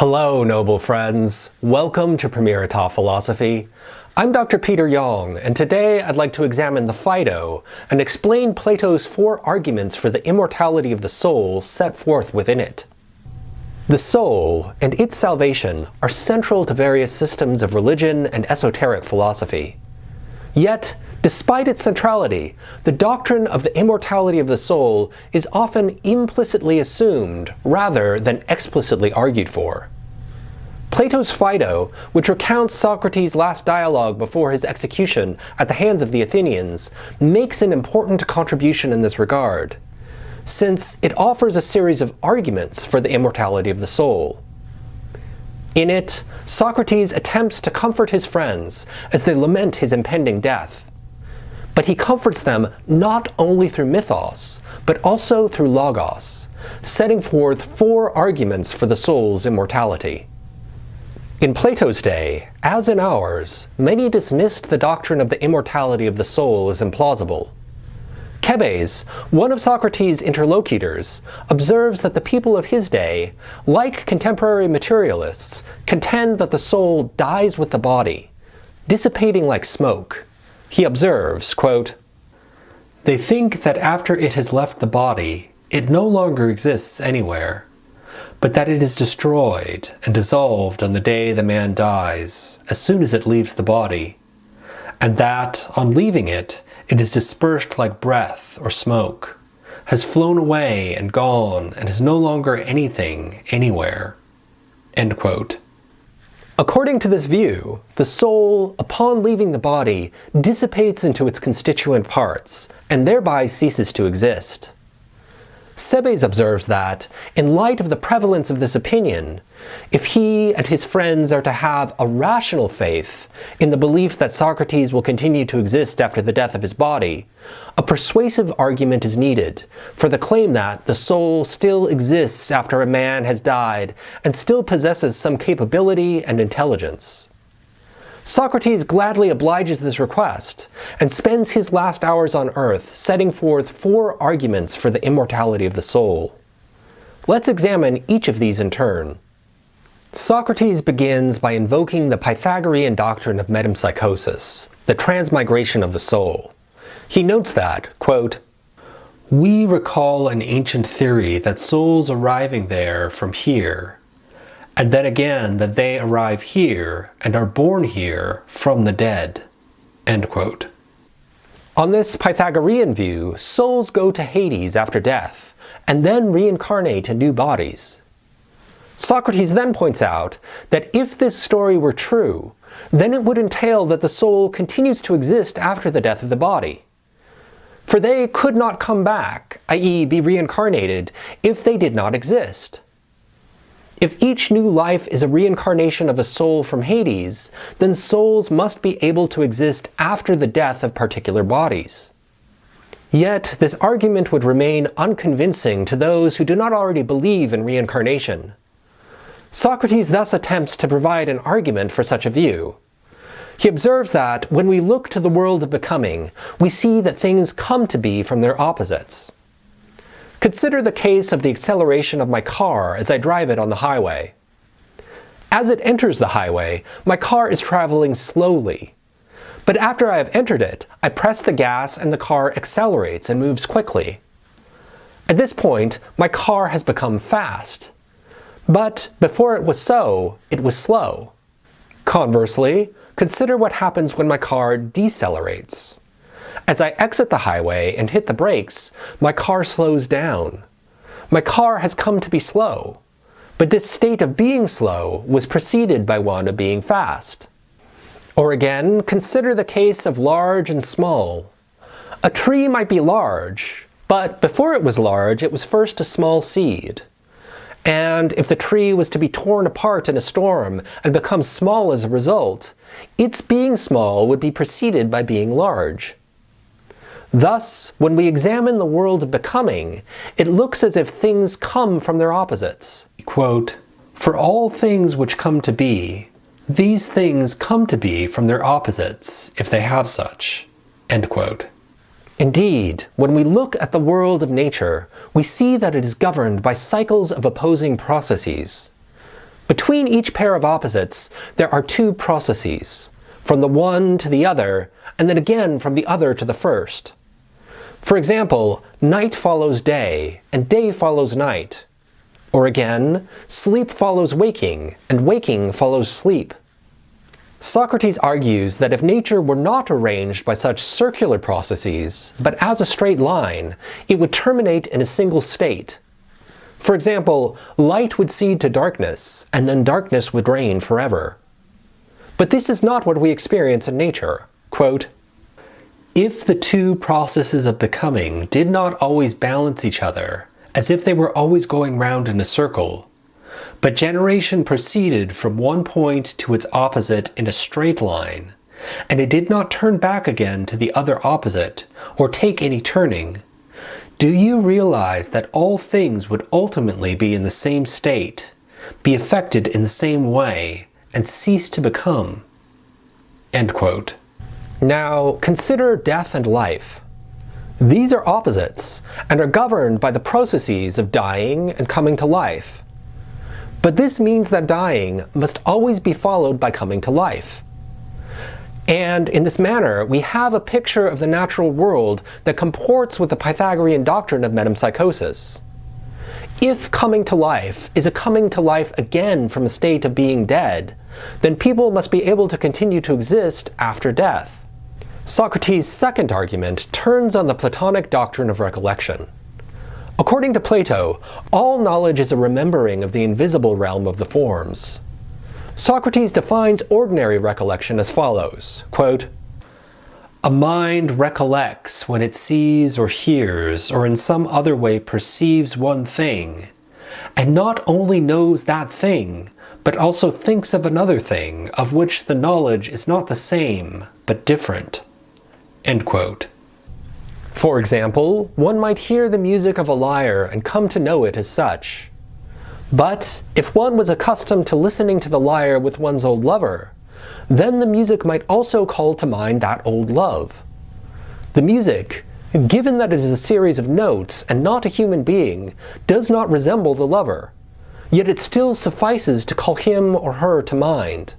Hello, noble friends. Welcome to Premier État Philosophy. I'm Dr. Peter Yong, and today I'd like to examine the Phaedo and explain Plato's 4 arguments for the immortality of the soul set forth within it. The soul and its salvation are central to various systems of religion and esoteric philosophy. Yet, despite its centrality, the doctrine of the immortality of the soul is often implicitly assumed rather than explicitly argued for. Plato's Phaedo, which recounts Socrates' last dialogue before his execution at the hands of the Athenians, makes an important contribution in this regard, since it offers a series of arguments for the immortality of the soul. In it, Socrates attempts to comfort his friends as they lament his impending death. But he comforts them not only through mythos, but also through logos, setting forth 4 arguments for the soul's immortality. In Plato's day, as in ours, many dismissed the doctrine of the immortality of the soul as implausible. Cebes, one of Socrates' interlocutors, observes that the people of his day, like contemporary materialists, contend that the soul dies with the body, dissipating like smoke. He observes, quote, "They think that after it has left the body, it no longer exists anywhere, but that it is destroyed and dissolved on the day the man dies, as soon as it leaves the body, and that, on leaving it, it is dispersed like breath or smoke, has flown away and gone, and is no longer anything anywhere." End quote. According to this view, the soul, upon leaving the body, dissipates into its constituent parts, and thereby ceases to exist. Cebes observes that, in light of the prevalence of this opinion, if he and his friends are to have a rational faith in the belief that Socrates will continue to exist after the death of his body, a persuasive argument is needed for the claim that the soul still exists after a man has died and still possesses some capability and intelligence. Socrates gladly obliges this request and spends his last hours on earth setting forth 4 arguments for the immortality of the soul. Let's examine each of these in turn. Socrates begins by invoking the Pythagorean doctrine of metempsychosis, the transmigration of the soul. He notes that, quote, "We recall an ancient theory that souls arriving there from here, and then again that they arrive here and are born here from the dead." End quote. On this Pythagorean view, souls go to Hades after death, and then reincarnate in new bodies. Socrates then points out that if this story were true, then it would entail that the soul continues to exist after the death of the body. For they could not come back, i.e. be reincarnated, if they did not exist. If each new life is a reincarnation of a soul from Hades, then souls must be able to exist after the death of particular bodies. Yet, this argument would remain unconvincing to those who do not already believe in reincarnation. Socrates thus attempts to provide an argument for such a view. He observes that when we look to the world of becoming, we see that things come to be from their opposites. Consider the case of the acceleration of my car as I drive it on the highway. As it enters the highway, my car is traveling slowly. But after I have entered it, I press the gas and the car accelerates and moves quickly. At this point, my car has become fast. But before it was so, it was slow. Conversely, consider what happens when my car decelerates. As I exit the highway and hit the brakes, my car slows down. My car has come to be slow, but this state of being slow was preceded by one of being fast. Or again, consider the case of large and small. A tree might be large, but before it was large, it was first a small seed. And if the tree was to be torn apart in a storm and become small as a result, its being small would be preceded by being large. Thus, when we examine the world of becoming, it looks as if things come from their opposites. Quote, "For all things which come to be, these things come to be from their opposites, if they have such." End quote. Indeed, when we look at the world of nature, we see that it is governed by cycles of opposing processes. Between each pair of opposites, there are two processes, from the one to the other, and then again from the other to the first. For example, night follows day, and day follows night. Or again, sleep follows waking, and waking follows sleep. Socrates argues that if nature were not arranged by such circular processes, but as a straight line, it would terminate in a single state. For example, light would cede to darkness, and then darkness would reign forever. But this is not what we experience in nature. Quote, "If the two processes of becoming did not always balance each other, as if they were always going round in a circle, but generation proceeded from one point to its opposite in a straight line, and it did not turn back again to the other opposite, or take any turning, do you realize that all things would ultimately be in the same state, be affected in the same way, and cease to become?" End quote. Now, consider death and life. These are opposites, and are governed by the processes of dying and coming to life. But this means that dying must always be followed by coming to life. And in this manner, we have a picture of the natural world that comports with the Pythagorean doctrine of metempsychosis. If coming to life is a coming to life again from a state of being dead, then people must be able to continue to exist after death. Socrates' second argument turns on the Platonic doctrine of recollection. According to Plato, all knowledge is a remembering of the invisible realm of the forms. Socrates defines ordinary recollection as follows, quote, "A mind recollects when it sees or hears or in some other way perceives one thing, and not only knows that thing, but also thinks of another thing of which the knowledge is not the same, but different." End quote. For example, one might hear the music of a lyre and come to know it as such. But if one was accustomed to listening to the lyre with one's old lover, then the music might also call to mind that old love. The music, given that it is a series of notes and not a human being, does not resemble the lover, yet it still suffices to call him or her to mind.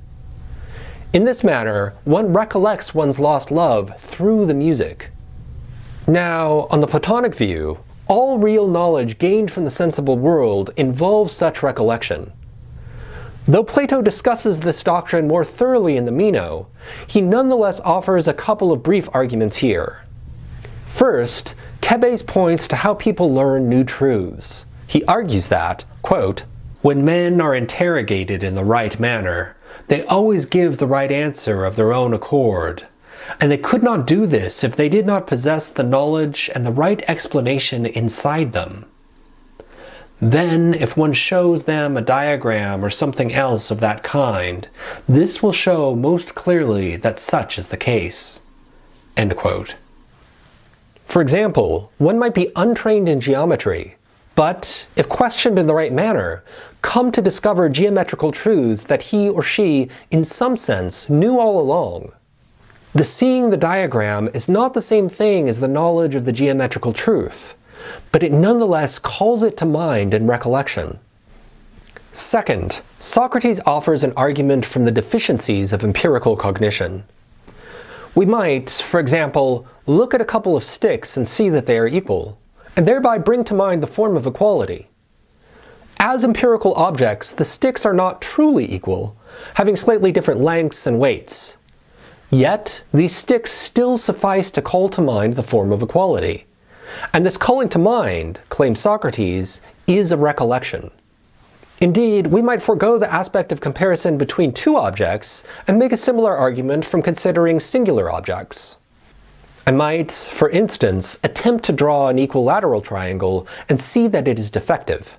In this manner, one recollects one's lost love through the music. Now, on the Platonic view, all real knowledge gained from the sensible world involves such recollection. Though Plato discusses this doctrine more thoroughly in the Meno, he nonetheless offers a couple of brief arguments here. First, Cebes points to how people learn new truths. He argues that, quote, "When men are interrogated in the right manner, they always give the right answer of their own accord, and they could not do this if they did not possess the knowledge and the right explanation inside them. Then, if one shows them a diagram or something else of that kind, this will show most clearly that such is the case." End quote. For example, one might be untrained in geometry, but, if questioned in the right manner, come to discover geometrical truths that he or she, in some sense, knew all along. The seeing the diagram is not the same thing as the knowledge of the geometrical truth, but it nonetheless calls it to mind in recollection. Second, Socrates offers an argument from the deficiencies of empirical cognition. We might, for example, look at a couple of sticks and see that they are equal, and thereby bring to mind the form of equality. As empirical objects, the sticks are not truly equal, having slightly different lengths and weights. Yet, these sticks still suffice to call to mind the form of equality. And this calling to mind, claims Socrates, is a recollection. Indeed, we might forego the aspect of comparison between two objects and make a similar argument from considering singular objects. I might, for instance, attempt to draw an equilateral triangle and see that it is defective.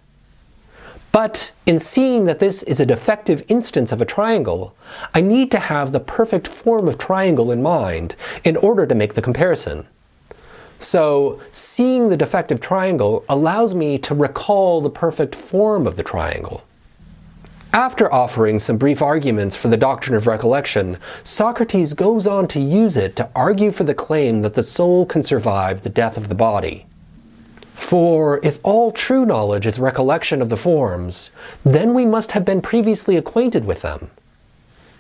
But in seeing that this is a defective instance of a triangle, I need to have the perfect form of triangle in mind in order to make the comparison. So, seeing the defective triangle allows me to recall the perfect form of the triangle. After offering some brief arguments for the doctrine of recollection, Socrates goes on to use it to argue for the claim that the soul can survive the death of the body. For if all true knowledge is recollection of the forms, then we must have been previously acquainted with them.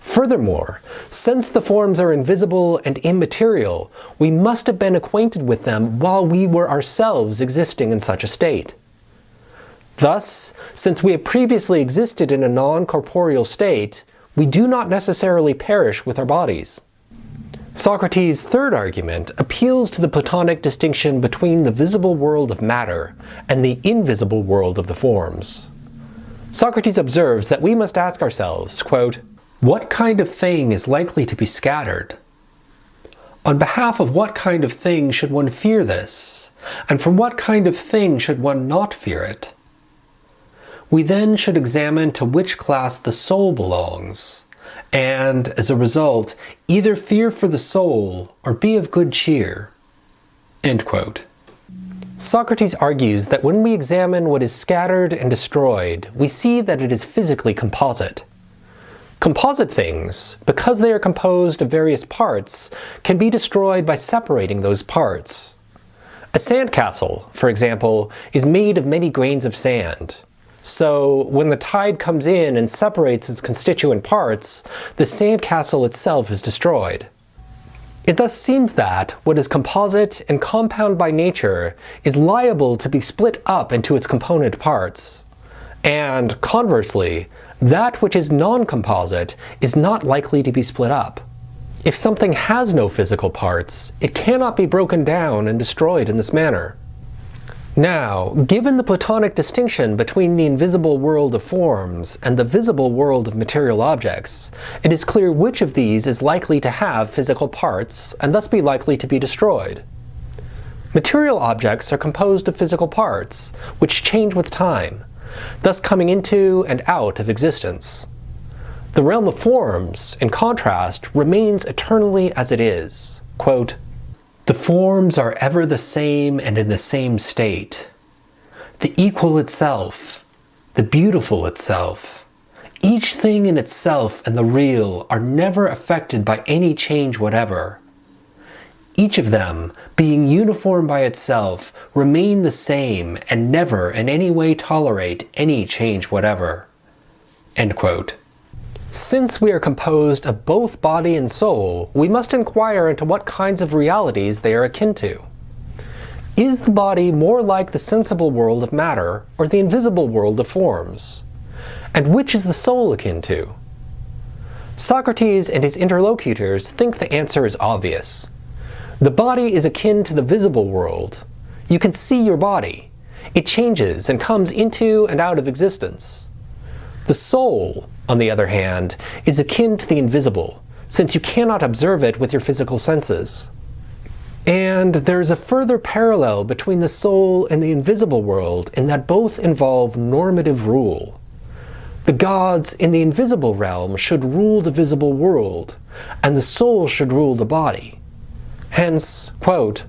Furthermore, since the forms are invisible and immaterial, we must have been acquainted with them while we were ourselves existing in such a state. Thus, since we have previously existed in a non-corporeal state, we do not necessarily perish with our bodies. Socrates' third argument appeals to the Platonic distinction between the visible world of matter and the invisible world of the forms. Socrates observes that we must ask ourselves, quote, "What kind of thing is likely to be scattered? On behalf of what kind of thing should one fear this? And for what kind of thing should one not fear it? We then should examine to which class the soul belongs, and, as a result, either fear for the soul or be of good cheer." End quote. Socrates argues that when we examine what is scattered and destroyed, we see that it is physically composite. Composite things, because they are composed of various parts, can be destroyed by separating those parts. A sandcastle, for example, is made of many grains of sand. So, when the tide comes in and separates its constituent parts, the sandcastle itself is destroyed. It thus seems that what is composite and compound by nature is liable to be split up into its component parts. And, conversely, that which is non-composite is not likely to be split up. If something has no physical parts, it cannot be broken down and destroyed in this manner. Now, given the Platonic distinction between the invisible world of forms and the visible world of material objects, it is clear which of these is likely to have physical parts and thus be likely to be destroyed. Material objects are composed of physical parts, which change with time, thus coming into and out of existence. The realm of forms, in contrast, remains eternally as it is. Quote, "The forms are ever the same and in the same state. The equal itself, the beautiful itself, each thing in itself and the real are never affected by any change whatever. Each of them, being uniform by itself, remain the same and never in any way tolerate any change whatever." End quote. Since we are composed of both body and soul, we must inquire into what kinds of realities they are akin to. Is the body more like the sensible world of matter or the invisible world of forms? And which is the soul akin to? Socrates and his interlocutors think the answer is obvious. The body is akin to the visible world. You can see your body. It changes and comes into and out of existence. The soul, on the other hand, is akin to the invisible, since you cannot observe it with your physical senses. And there is a further parallel between the soul and the invisible world in that both involve normative rule. The gods in the invisible realm should rule the visible world, and the soul should rule the body. Hence, quote,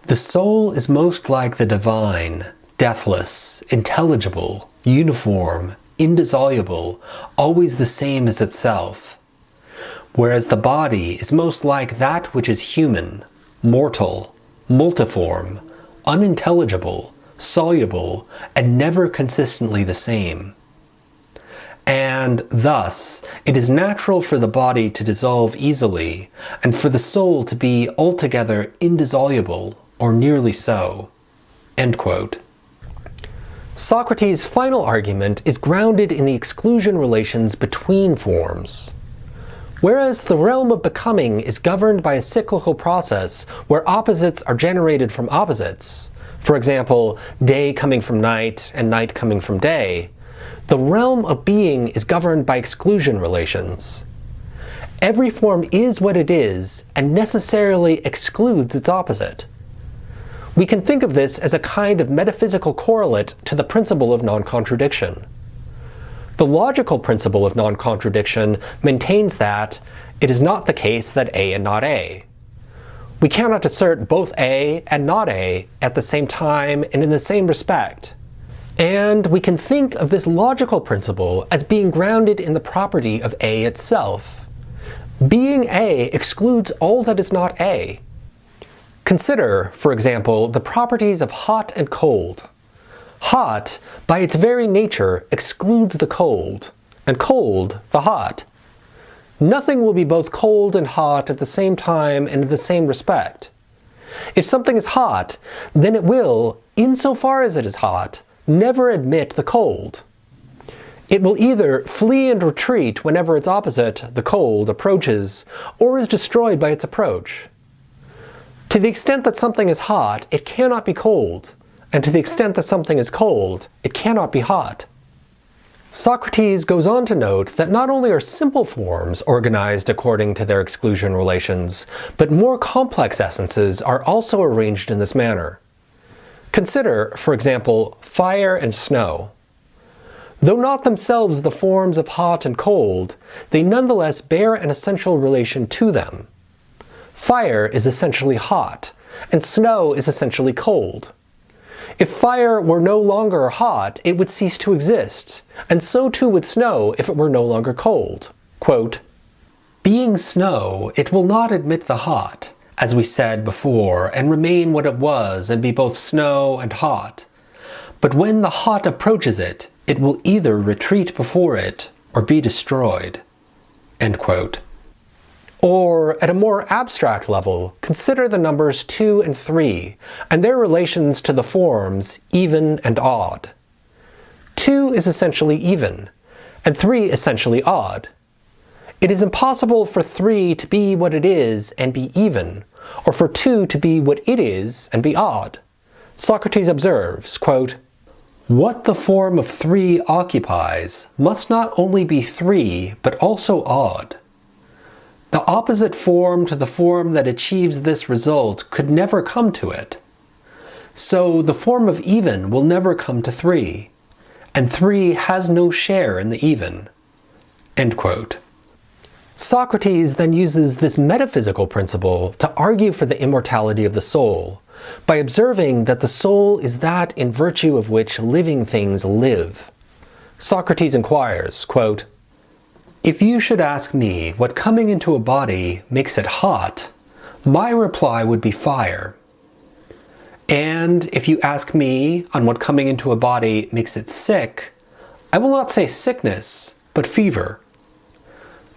"The soul is most like the divine, deathless, intelligible, uniform, indissoluble, always the same as itself, whereas the body is most like that which is human, mortal, multiform, unintelligible, soluble, and never consistently the same. And thus, it is natural for the body to dissolve easily, and for the soul to be altogether indissoluble, or nearly so." End quote. Socrates' final argument is grounded in the exclusion relations between forms. Whereas the realm of becoming is governed by a cyclical process where opposites are generated from opposites, for example, day coming from night and night coming from day, the realm of being is governed by exclusion relations. Every form is what it is and necessarily excludes its opposite. We can think of this as a kind of metaphysical correlate to the principle of non-contradiction. The logical principle of non-contradiction maintains that it is not the case that A and not A. We cannot assert both A and not A at the same time and in the same respect. And we can think of this logical principle as being grounded in the property of A itself. Being A excludes all that is not A. Consider, for example, the properties of hot and cold. Hot, by its very nature, excludes the cold, and cold, the hot. Nothing will be both cold and hot at the same time and in the same respect. If something is hot, then it will, insofar as it is hot, never admit the cold. It will either flee and retreat whenever its opposite, the cold, approaches, or is destroyed by its approach. To the extent that something is hot, it cannot be cold, and to the extent that something is cold, it cannot be hot. Socrates goes on to note that not only are simple forms organized according to their exclusion relations, but more complex essences are also arranged in this manner. Consider, for example, fire and snow. Though not themselves the forms of hot and cold, they nonetheless bear an essential relation to them. Fire is essentially hot, and snow is essentially cold. If fire were no longer hot, it would cease to exist, and so too would snow if it were no longer cold. Quote, "Being snow, it will not admit the hot, as we said before, and remain what it was and be both snow and hot. But when the hot approaches it, it will either retreat before it or be destroyed." End quote. Or, at a more abstract level, consider the numbers 2 and 3, and their relations to the forms even and odd. 2 is essentially even, and 3 essentially odd. It is impossible for 3 to be what it is and be even, or for 2 to be what it is and be odd. Socrates observes, quote, "What the form of 3 occupies must not only be 3, but also odd. The opposite form to the form that achieves this result could never come to it. So the form of even will never come to 3, and 3 has no share in the even." End quote. Socrates then uses this metaphysical principle to argue for the immortality of the soul, by observing that the soul is that in virtue of which living things live. Socrates inquires, quote, "If you should ask me what coming into a body makes it hot, my reply would be fire. And if you ask me on what coming into a body makes it sick, I will not say sickness, but fever.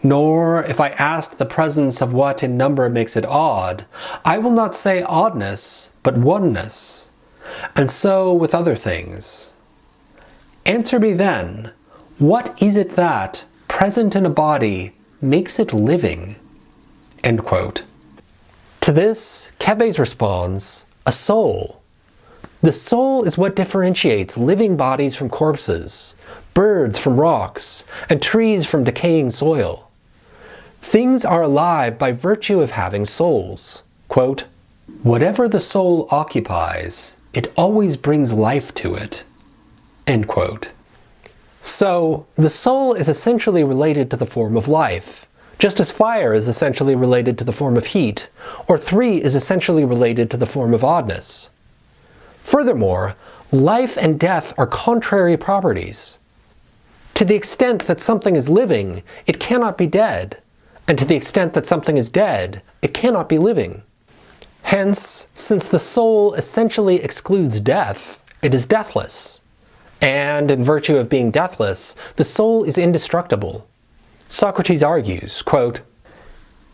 Nor if I asked the presence of what in number makes it odd, I will not say oddness, but oneness. And so with other things. Answer me then, what is it that, present in a body, makes it living?" End quote. To this, Kebes responds, "A soul. The soul is what differentiates living bodies from corpses, birds from rocks, and trees from decaying soil. Things are alive by virtue of having souls. Quote, whatever the soul occupies, it always brings life to it." End quote. So, the soul is essentially related to the form of life, just as fire is essentially related to the form of heat, or 3 is essentially related to the form of oddness. Furthermore, life and death are contrary properties. To the extent that something is living, it cannot be dead, and to the extent that something is dead, it cannot be living. Hence, since the soul essentially excludes death, it is deathless. And in virtue of being deathless, the soul is indestructible. Socrates argues, quote,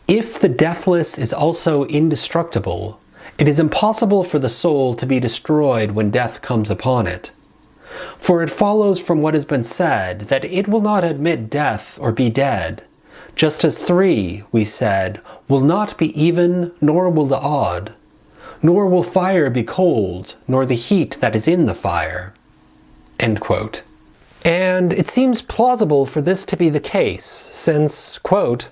"If the deathless is also indestructible, it is impossible for the soul to be destroyed when death comes upon it. For it follows from what has been said that it will not admit death or be dead, just as 3, we said, will not be even nor will the odd, nor will fire be cold, nor the heat that is in the fire." End quote. And it seems plausible for this to be the case, since, quote,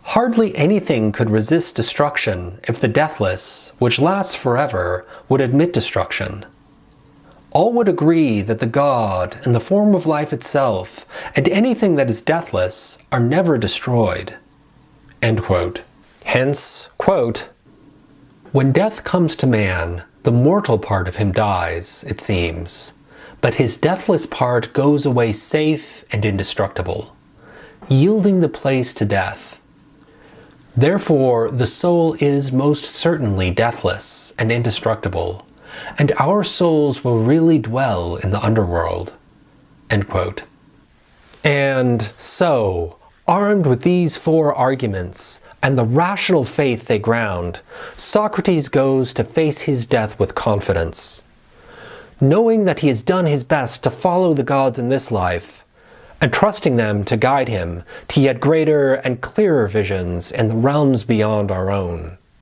"Hardly anything could resist destruction if the deathless, which lasts forever, would admit destruction. All would agree that the God and the form of life itself, and anything that is deathless, are never destroyed." End quote. Hence, quote, "When death comes to man, the mortal part of him dies, it seems, but his deathless part goes away safe and indestructible, yielding the place to death. Therefore, the soul is most certainly deathless and indestructible, and our souls will really dwell in the underworld." End quote. And so, armed with these four arguments, and the rational faith they ground, Socrates goes to face his death with confidence, knowing that he has done his best to follow the gods in this life, and trusting them to guide him to yet greater and clearer visions in the realms beyond our own.